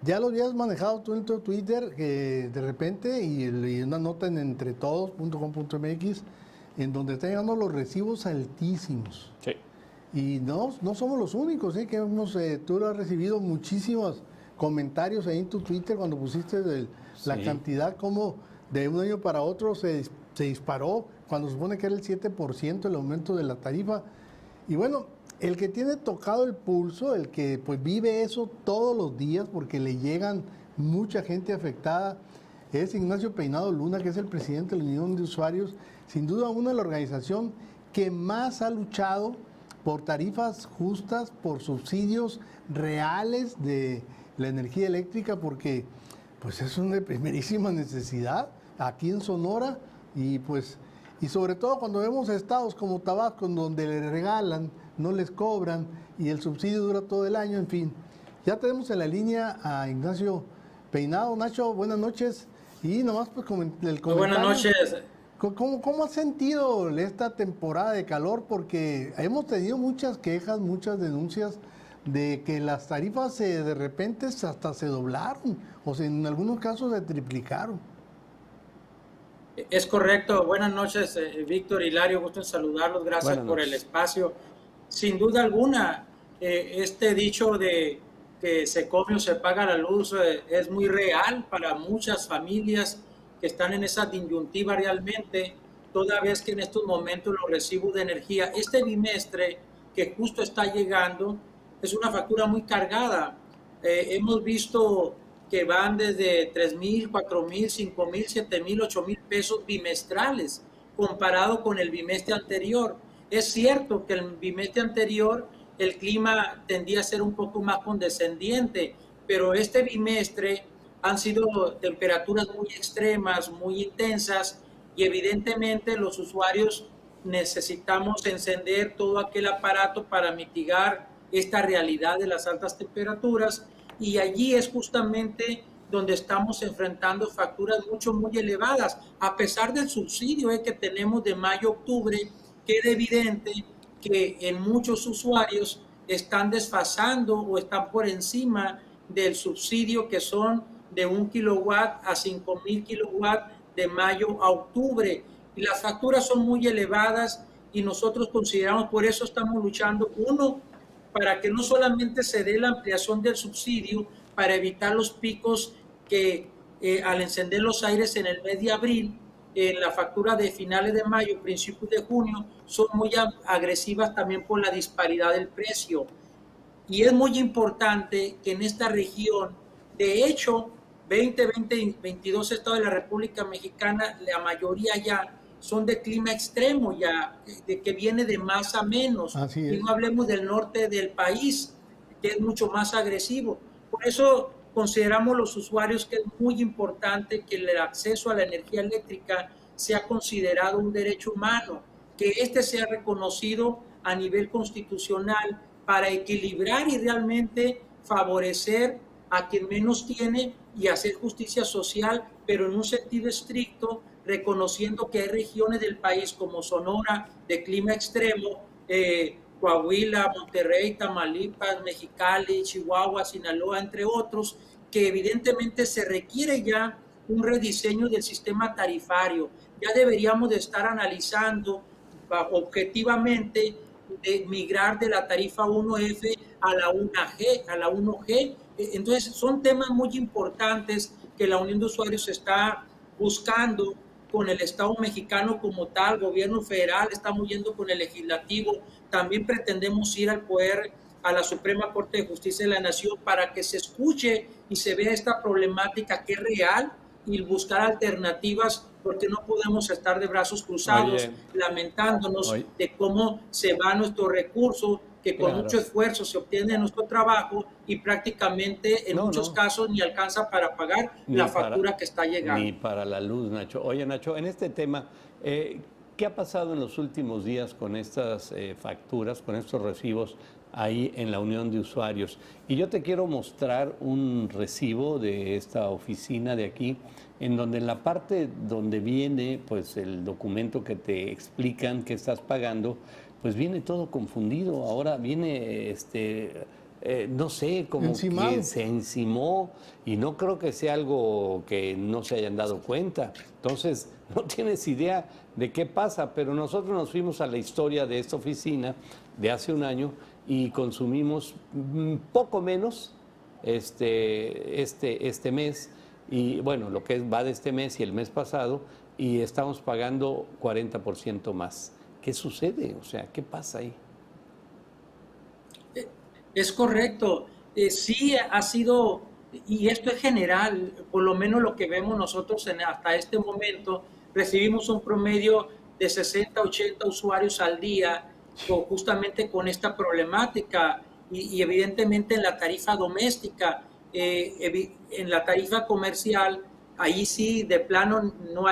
Ya lo habías manejado tú en tu Twitter, que de repente, y una nota en entretodos.com.mx, en donde están llegando los recibos altísimos. Sí. Y no somos los únicos, que tú has recibido muchísimos comentarios ahí en tu Twitter cuando pusiste la Sí. cantidad como de un año para otro se disparó, cuando se supone que era el 7% el aumento de la tarifa. Y bueno, el que tiene tocado el pulso, el que pues vive eso todos los días porque le llegan mucha gente afectada, es Ignacio Peinado Luna, que es el presidente de la Unión de Usuarios, sin duda una de la organización que más ha luchado por tarifas justas, por subsidios reales de la energía eléctrica, porque pues es una de primerísima necesidad aquí en Sonora y sobre todo cuando vemos estados como Tabasco, en donde le regalan, no les cobran y el subsidio dura todo el año, en fin. Ya tenemos en la línea a Ignacio Peinado. Nacho, buenas noches. Y nomás pues el Muy buenas comentario. noches. ¿Cómo has sentido esta temporada de calor? Porque hemos tenido muchas quejas, muchas denuncias de que las tarifas de repente hasta se doblaron o en algunos casos se triplicaron. Es correcto. Buenas noches, Víctor, Hilario. Gusto en saludarlos. Gracias Buenas por el noches. espacio. Sin duda alguna, este dicho de que se come o se paga la luz es muy real para muchas familias que están en esa disyuntiva realmente, toda vez que en estos momentos los recibos de energía, este bimestre que justo está llegando, es una factura muy cargada. Hemos visto que van desde 3,000, 4,000, 5,000, 7,000, 8,000 pesos bimestrales, comparado con el bimestre anterior. Es cierto que el bimestre anterior el clima tendía a ser un poco más condescendiente, pero este bimestre han sido temperaturas muy extremas, muy intensas, y evidentemente los usuarios necesitamos encender todo aquel aparato para mitigar esta realidad de las altas temperaturas, y allí es justamente donde estamos enfrentando facturas muy elevadas, a pesar del subsidio que tenemos de mayo a octubre. Queda evidente que en muchos usuarios están desfasando o están por encima del subsidio, que son de 1 kilowatt a 5,000 kilowatts de mayo a octubre, y las facturas son muy elevadas, y nosotros consideramos, por eso estamos luchando, uno, para que no solamente se dé la ampliación del subsidio para evitar los picos que al encender los aires en el mes de abril, en la factura de finales de mayo, principios de junio, son muy agresivas también por la disparidad del precio. Y es muy importante que en esta región, de hecho, 20, 20, 22 estados de la República Mexicana, la mayoría ya son de clima extremo, ya de que viene de más a menos. Así Y es. no hablemos del norte del país, que es mucho más agresivo. Por eso consideramos los usuarios que es muy importante que el acceso a la energía eléctrica sea considerado un derecho humano, que este sea reconocido a nivel constitucional para equilibrar y realmente favorecer a quien menos tiene y hacer justicia social, pero en un sentido estricto, reconociendo que hay regiones del país como Sonora de clima extremo, Coahuila, Monterrey, Tamaulipas, Mexicali, Chihuahua, Sinaloa, entre otros, que evidentemente se requiere ya un rediseño del sistema tarifario. Ya deberíamos de estar analizando objetivamente de migrar de la tarifa 1F a la 1G, a la 1G. Entonces, son temas muy importantes que la Unión de Usuarios está buscando con el Estado mexicano como tal, gobierno federal, estamos yendo con el legislativo, también pretendemos ir al poder, a la Suprema Corte de Justicia de la Nación, para que se escuche y se vea esta problemática que es real, y buscar alternativas, porque no podemos estar de brazos cruzados Oye, lamentándonos oye, de cómo se va nuestro recurso, que con claro. mucho esfuerzo se obtiene de nuestro trabajo, y prácticamente en No, muchos no, casos ni alcanza para pagar la ni para, factura que está ni llegando. para la luz, Nacho. Oye, Nacho, en este tema, ¿qué ha pasado en los últimos días con estas facturas, con estos recibos ahí en la Unión de Usuarios? Y yo te quiero mostrar un recibo de esta oficina de aquí, en donde en la parte donde viene pues el documento que te explican que estás pagando, pues viene todo confundido. Ahora viene no sé, como Encimado. que se encimó y no creo que sea algo que no se hayan dado cuenta. Entonces, no tienes idea de qué pasa, pero nosotros nos fuimos a la historia de esta oficina de hace un año y consumimos poco menos este mes, y bueno, lo que va de este mes y el mes pasado, y estamos pagando 40% más. ¿Qué sucede? O sea, ¿qué pasa ahí? Es correcto. Sí ha sido, y esto es general, por lo menos lo que vemos nosotros hasta este momento, recibimos un promedio de 60, 80 usuarios al día, justamente con esta problemática, y evidentemente en la tarifa doméstica, en la tarifa comercial, ahí sí de plano no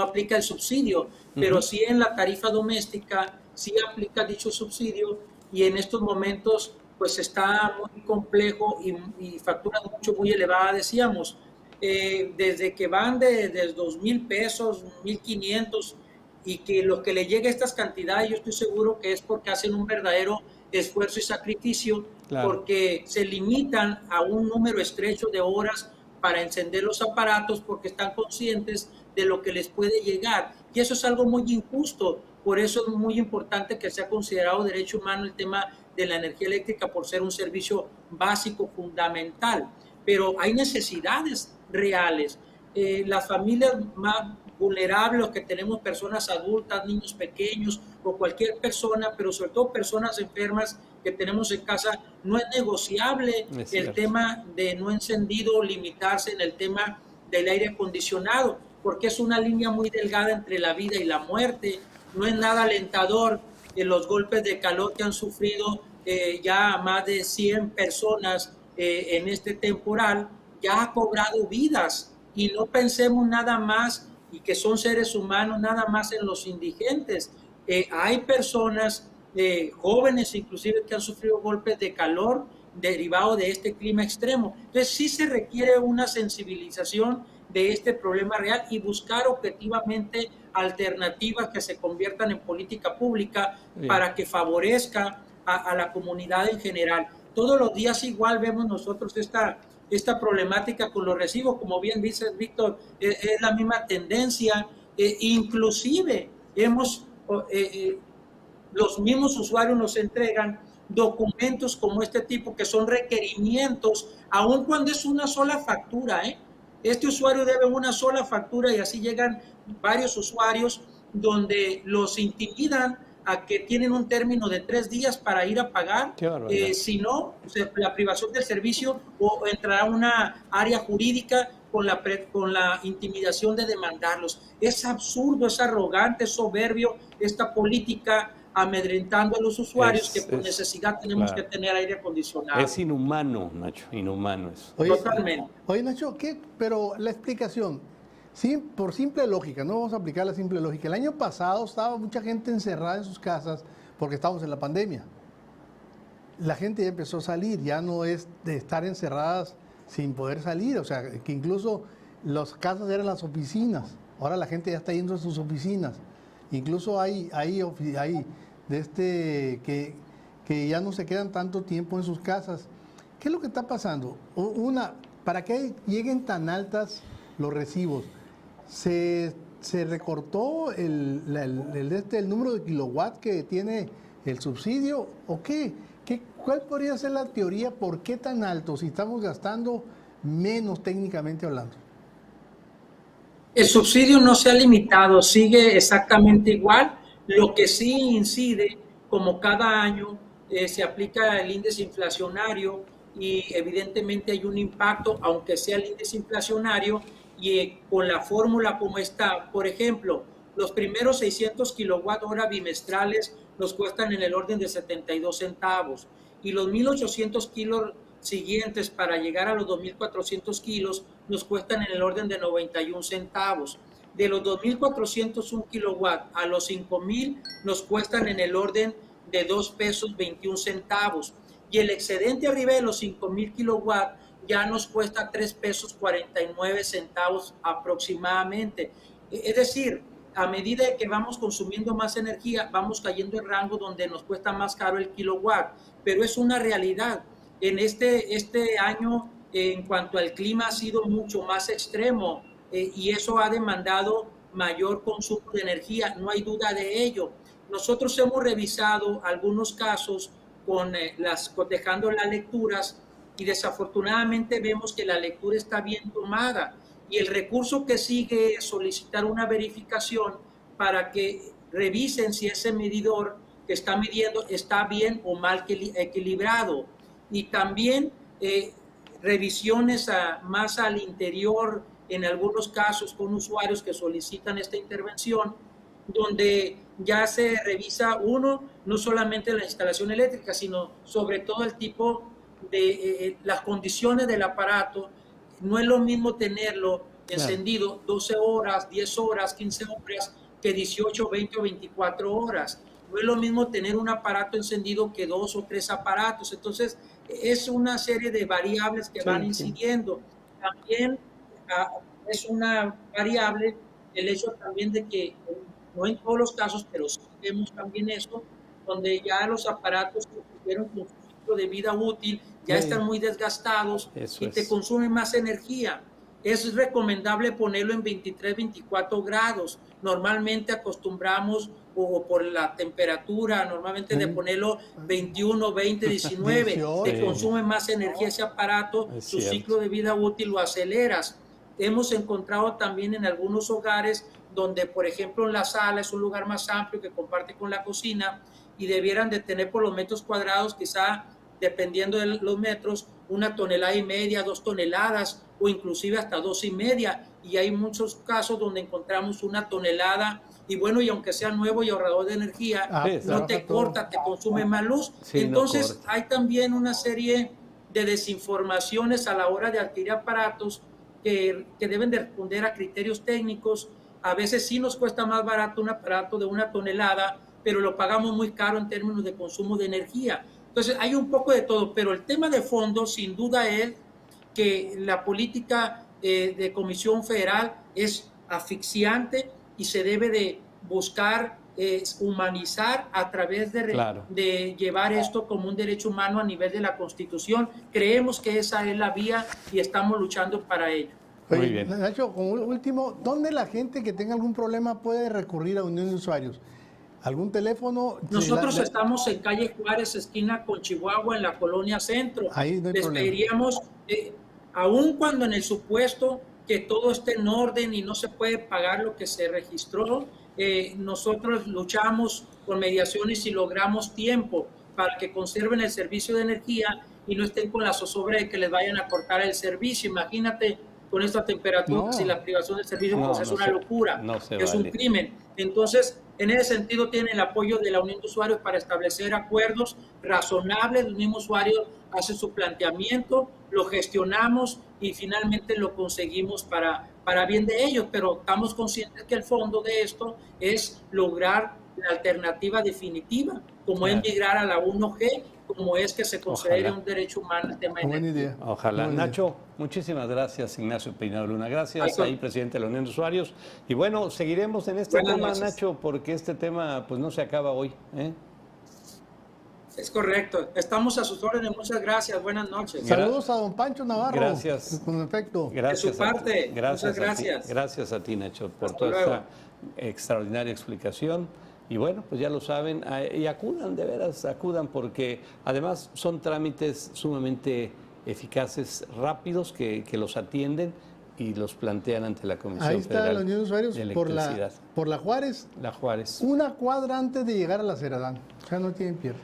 aplica el subsidio, pero sí en la tarifa doméstica sí aplica dicho subsidio, y en estos momentos pues está muy complejo y facturas mucho, muy elevadas, decíamos, desde que van de 2,000 pesos, 1,500, y que lo que le llega a estas cantidades, yo estoy seguro que es porque hacen un verdadero esfuerzo y sacrificio, Claro. porque se limitan a un número estrecho de horas para encender los aparatos, porque están conscientes de lo que les puede llegar. Y eso es algo muy injusto. Por eso es muy importante que sea considerado derecho humano el tema de la energía eléctrica, por ser un servicio básico, fundamental. Pero hay necesidades reales. Las familias más vulnerables, los que tenemos personas adultas, niños pequeños o cualquier persona, pero sobre todo personas enfermas que tenemos en casa, no es negociable el tema de no encendido, limitarse en el tema del aire acondicionado, porque es una línea muy delgada entre la vida y la muerte. No es nada alentador los golpes de calor que han sufrido ya más de 100 personas en este temporal, ya ha cobrado vidas, y no pensemos nada más, y que son seres humanos, nada más en los indigentes. Hay personas, jóvenes inclusive, que han sufrido golpes de calor derivado de este clima extremo. Entonces sí se requiere una sensibilización de este problema real y buscar objetivamente alternativas que se conviertan en política pública. Bien. Para que favorezca a la comunidad en general. Todos los días igual vemos nosotros esta problemática con los recibos, como bien dices, Víctor, es la misma tendencia. Inclusive los mismos usuarios nos entregan documentos como este tipo, que son requerimientos, aun cuando es una sola factura. Este usuario debe una sola factura, y así llegan varios usuarios donde los intimidan a que tienen un término de 3 días para ir a pagar. Si no, la privación del servicio, o entrará una área jurídica con la intimidación de demandarlos. Es absurdo, es arrogante, es soberbio esta política, amedrentando a los usuarios que por necesidad tenemos que tener aire acondicionado. Es inhumano, Nacho, inhumano eso. Totalmente. Oye, Nacho, pero la explicación, sí, por simple lógica, no vamos a aplicar la simple lógica. El año pasado estaba mucha gente encerrada en sus casas porque estábamos en la pandemia. La gente ya empezó a salir, ya no es de estar encerradas sin poder salir, o sea, que incluso las casas eran las oficinas. Ahora la gente ya está yendo a sus oficinas. Incluso hay que ya no se quedan tanto tiempo en sus casas. ¿Qué es lo que está pasando? ¿Para qué lleguen tan altas los recibos? ¿Se recortó el número de kilowatt que tiene el subsidio o qué? ¿Cuál podría ser la teoría? ¿Por qué tan alto si estamos gastando menos técnicamente hablando? El subsidio no se ha limitado, sigue exactamente igual. Lo que sí incide, como cada año, se aplica el índice inflacionario, y evidentemente hay un impacto, aunque sea el índice inflacionario, y con la fórmula como está. Por ejemplo, los primeros 600 kilowatt hora bimestrales nos cuestan en el orden de 72 centavos, y los 1,800 kilos siguientes para llegar a los 2,400 kilos nos cuestan en el orden de 91 centavos. De los 2,401 kilowatt a los 5,000 nos cuestan en el orden de 2 pesos 21 centavos. Y el excedente arriba de los 5,000 kilowatt ya nos cuesta 3 pesos 49 centavos aproximadamente. Es decir, a medida que vamos consumiendo más energía, vamos cayendo en rango donde nos cuesta más caro el kilowatt, pero es una realidad. En este año, en cuanto al clima, ha sido mucho más extremo y eso ha demandado mayor consumo de energía, no hay duda de ello. Nosotros hemos revisado algunos casos cotejando las lecturas y desafortunadamente vemos que la lectura está bien tomada y el recurso que sigue es solicitar una verificación para que revisen si ese medidor que está midiendo está bien o mal equilibrado y también revisiones más al interior en algunos casos con usuarios que solicitan esta intervención donde ya se revisa no solamente la instalación eléctrica, sino sobre todo el tipo de las condiciones del aparato. No es lo mismo tenerlo encendido 12 horas, 10 horas, 15 horas, que 18, 20 o 24 horas. No es lo mismo tener un aparato encendido que 2 o 3 aparatos. Entonces, es una serie de variables que van incidiendo. También es una variable el hecho también de que no en todos los casos, pero sí vemos también eso, donde ya los aparatos que cumplieron con su ciclo de vida útil ya están muy desgastados y te consumen más energía. Es recomendable ponerlo en 23, 24 grados. Normalmente acostumbramos, o por la temperatura, normalmente de ponerlo 21, 20, 19. Te consume más energía ese aparato, su ciclo de vida útil lo aceleras. Hemos encontrado también en algunos hogares donde, por ejemplo, en la sala es un lugar más amplio que comparte con la cocina y debieran de tener por los metros cuadrados, quizá dependiendo de los metros, 1,5 toneladas, 2 toneladas o inclusive hasta 2,5. Y hay muchos casos donde encontramos 1 tonelada y bueno, y aunque sea nuevo y ahorrador de energía, no te corta, te consume más luz. Entonces hay también una serie de desinformaciones a la hora de adquirir aparatos que deben de responder a criterios técnicos. A veces sí nos cuesta más barato un aparato de 1 tonelada, pero lo pagamos muy caro en términos de consumo de energía. Entonces hay un poco de todo, pero el tema de fondo sin duda es que la política de Comisión Federal es asfixiante y se debe de buscar humanizar a través de llevar esto como un derecho humano a nivel de la Constitución. Creemos que esa es la vía y estamos luchando para ello. Muy bien. Nacho, como último, ¿dónde la gente que tenga algún problema puede recurrir a Unión de Usuarios? ¿Algún teléfono? Nosotros estamos en calle Juárez, esquina con Chihuahua, en la colonia Centro. Ahí no hay Les pediríamos, aun cuando en el supuesto que todo esté en orden y no se puede pagar lo que se registró, nosotros luchamos con mediaciones y logramos tiempo para que conserven el servicio de energía y no estén con la zozobra de que les vayan a cortar el servicio. Imagínate con esta temperatura, si la privación del servicio pues es una locura, es un crimen. Entonces, en ese sentido, tienen el apoyo de la Unión de Usuarios para establecer acuerdos razonables. El mismo usuario hace su planteamiento, lo gestionamos y finalmente lo conseguimos para bien de ellos, pero estamos conscientes que el fondo de esto es lograr la alternativa definitiva, como es migrar a la 1G, como es que se considere un derecho humano el tema de energía. Ojalá. Nacho, muchísimas gracias, Ignacio Peinado Luna. Gracias, ahí presidente de la Unión de Usuarios. Y bueno, seguiremos en este tema, Nacho, porque este tema pues no se acaba hoy. Es correcto. Estamos a sus órdenes. Muchas gracias. Buenas noches. Saludos a don Pancho Navarro. Gracias. Con efecto. Gracias. De su parte. Gracias. Muchas gracias. Gracias a ti, Nacho, por toda esta extraordinaria explicación. Y bueno, pues ya lo saben, y acudan, de veras, acudan, porque además son trámites sumamente eficaces, rápidos, que los atienden y los plantean ante la Comisión Federal. Ahí está la Unión de Usuarios por la Juárez. La Juárez. Una cuadra antes de llegar a la Ceradán. O sea, no tienen pierde.